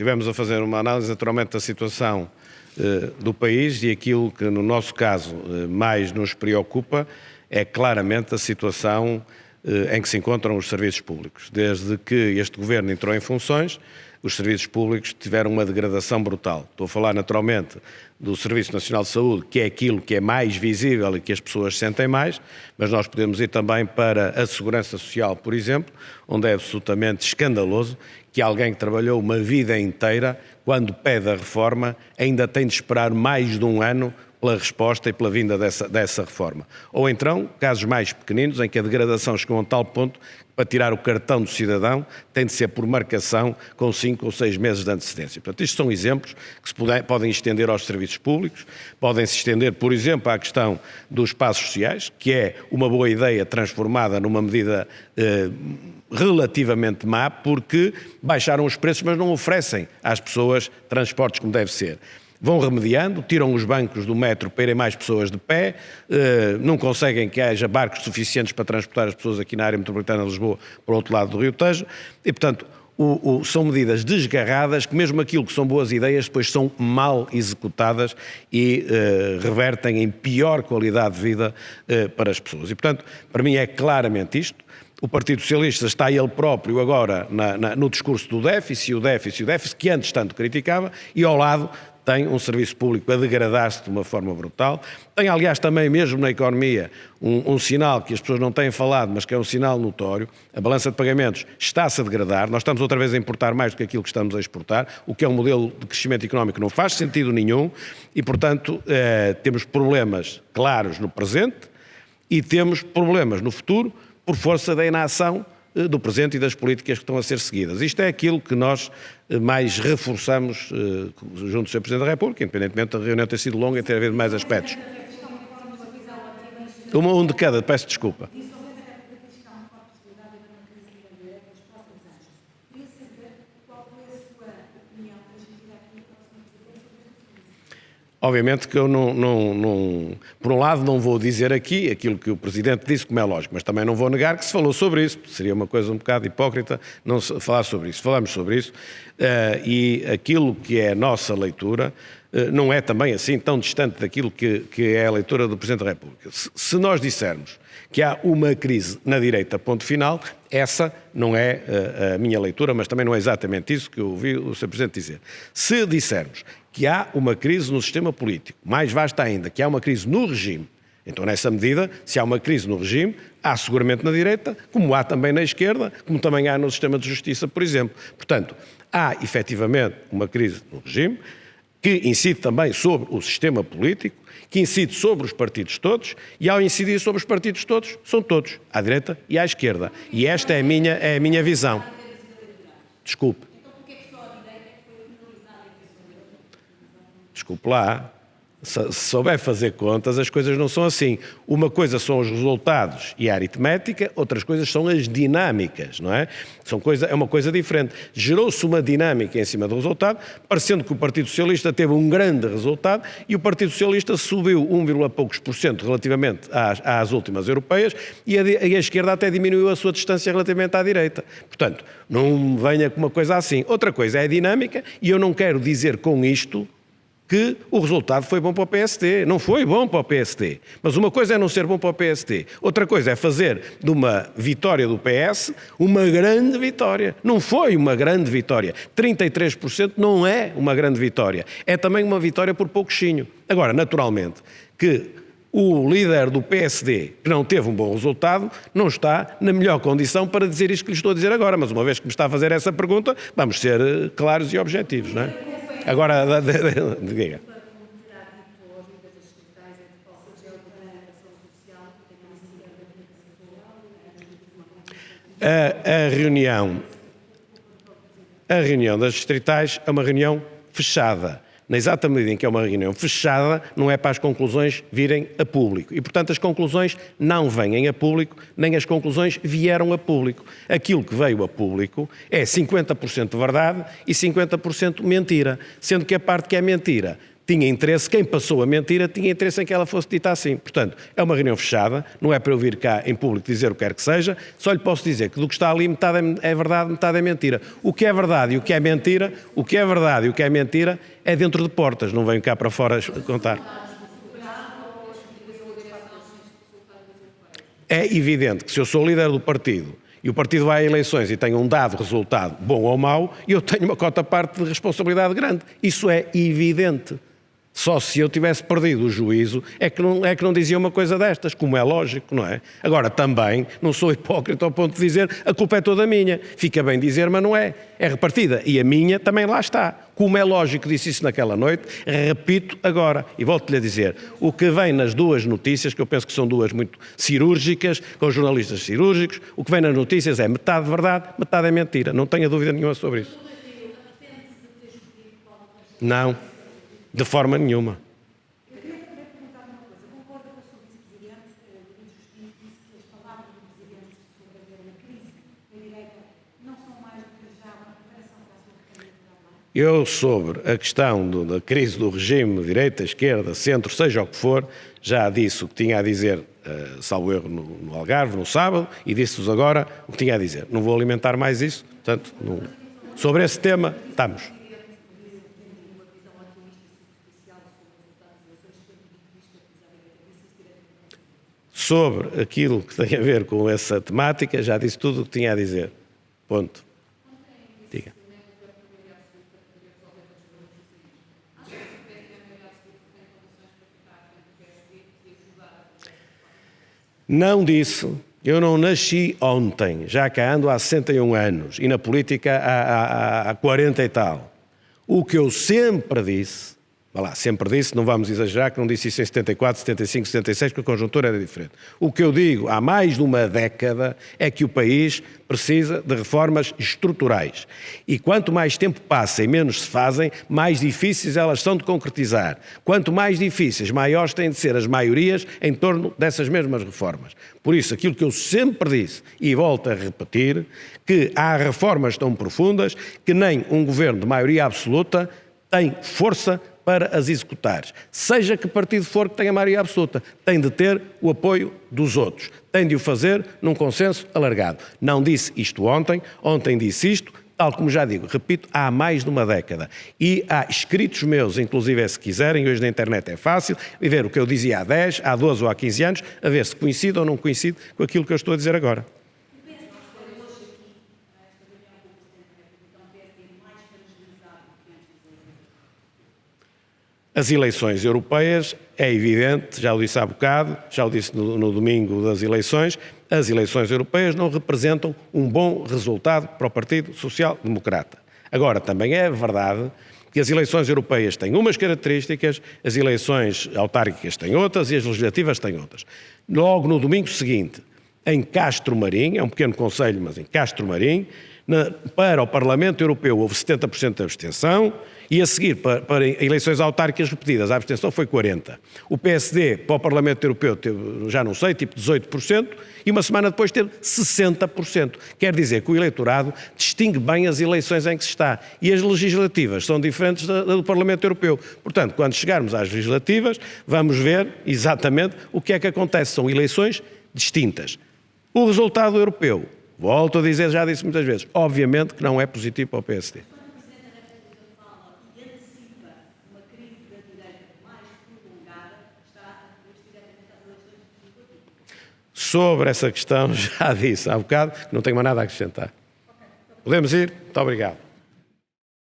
tivemos a fazer uma análise naturalmente da situação do país e aquilo que no nosso caso mais nos preocupa é claramente a situação em que se encontram os serviços públicos. Desde que este governo entrou em funções, os serviços públicos tiveram uma degradação brutal. Estou a falar naturalmente do Serviço Nacional de Saúde, que é aquilo que é mais visível e que as pessoas sentem mais, mas nós podemos ir também para a Segurança Social, por exemplo, onde é absolutamente escandaloso que alguém que trabalhou uma vida inteira, quando pede a reforma, ainda tem de esperar mais de um ano pela resposta e pela vinda dessa reforma. Ou então, casos mais pequeninos, em que a degradação chegou a um tal ponto que para tirar o cartão do cidadão tem de ser por marcação com 5 ou 6 meses de antecedência. Portanto, isto são exemplos que se podem estender aos serviços públicos, podem-se estender, por exemplo, à questão dos espaços sociais, que é uma boa ideia transformada numa medida relativamente má, porque baixaram os preços, mas não oferecem às pessoas transportes como deve ser. Vão remediando, tiram os bancos do metro para irem mais pessoas de pé, não conseguem que haja barcos suficientes para transportar as pessoas aqui na área metropolitana de Lisboa para o outro lado do Rio Tejo, e portanto são medidas desgarradas que mesmo aquilo que são boas ideias depois são mal executadas e revertem em pior qualidade de vida para as pessoas. E portanto, para mim é claramente isto. O Partido Socialista está ele próprio agora no discurso do déficit, o déficit que antes tanto criticava, e ao lado tem um serviço público a degradar-se de uma forma brutal. Tem, aliás, também mesmo na economia um sinal que as pessoas não têm falado, mas que é um sinal notório. A balança de pagamentos está-se a degradar. Nós estamos outra vez a importar mais do que aquilo que estamos a exportar, o que é um modelo de crescimento económico que não faz sentido nenhum e, portanto, temos problemas claros no presente e temos problemas no futuro por força da inação do presente e das políticas que estão a ser seguidas. Isto é aquilo que nós mais reforçamos junto do Sr. Presidente da República, independentemente da reunião ter sido longa e ter havido mais aspectos. Um de cada, peço desculpa. Obviamente que eu por um lado não vou dizer aqui aquilo que o Presidente disse, como é lógico, mas também não vou negar que se falou sobre isso, seria uma coisa um bocado hipócrita não falar sobre isso. Falamos sobre isso e aquilo que é a nossa leitura não é também assim tão distante daquilo que é a leitura do Presidente da República. Se nós dissermos que há uma crise na direita, ponto final, essa não é a minha leitura, mas também não é exatamente isso que eu ouvi o Sr. Presidente dizer. Se dissermos que há uma crise no sistema político, mais vasta ainda, que há uma crise no regime, então nessa medida, se há uma crise no regime, há seguramente na direita, como há também na esquerda, como também há no sistema de justiça, por exemplo. Portanto, há efetivamente uma crise no regime, que incide também sobre o sistema político, que incide sobre os partidos todos, e ao incidir sobre os partidos todos, são todos, à direita e à esquerda. E esta é a minha visão. Desculpe. Desculpe lá, se souber fazer contas, as coisas não são assim. Uma coisa são os resultados e a aritmética, outras coisas são as dinâmicas, não é? É uma coisa diferente. Gerou-se uma dinâmica em cima do resultado, parecendo que o Partido Socialista teve um grande resultado e o Partido Socialista subiu 1, poucos por cento relativamente às últimas europeias e a esquerda até diminuiu a sua distância relativamente à direita. Portanto, não venha com uma coisa assim. Outra coisa é a dinâmica e eu não quero dizer com isto que o resultado foi bom para o PSD. Não foi bom para o PSD. Mas uma coisa é não ser bom para o PSD. Outra coisa é fazer de uma vitória do PS uma grande vitória. Não foi uma grande vitória. 33% não é uma grande vitória. É também uma vitória por pouquinho. Agora, naturalmente, que o líder do PSD, que não teve um bom resultado, não está na melhor condição para dizer isto que lhe estou a dizer agora. Mas uma vez que me está a fazer essa pergunta, vamos ser claros e objetivos, não é? Agora, diga. A reunião das distritais é uma reunião fechada. Na exata medida em que é uma reunião fechada, não é para as conclusões virem a público. E, portanto, as conclusões não vêm a público, nem as conclusões vieram a público. Aquilo que veio a público é 50% verdade e 50% mentira. Sendo que a parte que é mentira tinha interesse, quem passou a mentira tinha interesse em que ela fosse dita assim. Portanto, é uma reunião fechada, não é para eu vir cá em público dizer o que quer que seja, só lhe posso dizer que do que está ali metade é verdade, metade é mentira. O que é verdade e o que é mentira, o que é verdade e o que é mentira é dentro de portas, não venho cá para fora contar. É evidente que se eu sou líder do partido e o partido vai a eleições e tem um dado resultado, bom ou mau, eu tenho uma cota-parte de responsabilidade grande. Isso é evidente. Só se eu tivesse perdido o juízo é que não dizia uma coisa destas, como é lógico, não é? Agora, também, não sou hipócrita ao ponto de dizer a culpa é toda minha. Fica bem dizer, mas não é. É repartida. E a minha também lá está. Como é lógico, disse isso naquela noite, repito agora. E volto-lhe a dizer, o que vem nas duas notícias, que eu penso que são duas muito cirúrgicas, com jornalistas cirúrgicos, o que vem nas notícias é metade verdade, metade é mentira. Não tenha dúvida nenhuma sobre isso. Não. De forma nenhuma. Eu queria também perguntar uma coisa. Concorda com o Sr. Vice-Presidente, Domingos Justino, disse que as palavras do Presidente sobre haver uma crise na direita não são mais do que já uma preparação para a sua recandidatura? Eu, sobre a questão da crise do regime, direita, esquerda, centro, seja o que for, já disse o que tinha a dizer, salvo erro, no Algarve, no sábado, e disse-vos agora o que tinha a dizer. Não vou alimentar mais isso, portanto, sobre esse tema, estamos. Sobre aquilo que tem a ver com essa temática, já disse tudo o que tinha a dizer. Ponto. Diga. Não disse, eu não nasci ontem, já cá ando há 61 anos e na política há 40 e tal. O que eu sempre disse, sempre disse, não vamos exagerar, que não disse isso em 74, 75, 76, porque a conjuntura era diferente. O que eu digo há mais de uma década é que o país precisa de reformas estruturais. E quanto mais tempo passa e menos se fazem, mais difíceis elas são de concretizar. Quanto mais difíceis, maiores têm de ser as maiorias em torno dessas mesmas reformas. Por isso, aquilo que eu sempre disse, e volto a repetir, que há reformas tão profundas que nem um governo de maioria absoluta tem força para as executar. Seja que partido for que tenha maioria absoluta, tem de ter o apoio dos outros. Tem de o fazer num consenso alargado. Não disse isto ontem, ontem disse isto, tal como já digo, repito, há mais de uma década. E há escritos meus, inclusive se quiserem, hoje na internet é fácil, e ver o que eu dizia há 10, há 12 ou há 15 anos, a ver se coincide ou não coincide com aquilo que eu estou a dizer agora. As eleições europeias, é evidente, já o disse há bocado, já o disse no domingo das eleições, as eleições europeias não representam um bom resultado para o Partido Social Democrata. Agora, também é verdade que as eleições europeias têm umas características, as eleições autárquicas têm outras e as legislativas têm outras. Logo no domingo seguinte, em Castro Marim, é um pequeno concelho, mas em Castro Marim, para o Parlamento Europeu houve 70% de abstenção e a seguir para eleições autárquicas repetidas a abstenção foi 40%. O PSD para o Parlamento Europeu teve, já não sei, tipo 18% e uma semana depois teve 60%. Quer dizer que o eleitorado distingue bem as eleições em que se está e as legislativas são diferentes da do Parlamento Europeu. Portanto, quando chegarmos às legislativas, vamos ver exatamente o que é que acontece. São eleições distintas. O resultado europeu, volto a dizer, já disse muitas vezes, obviamente que não é positivo para o PSD. Quando o Presidente da República fala e antecipa uma crise da direita mais prolongada, está a referir-se diretamente às eleições legislativas. Sobre essa questão, já disse há bocado, que não tenho mais nada a acrescentar. Podemos ir? Muito obrigado.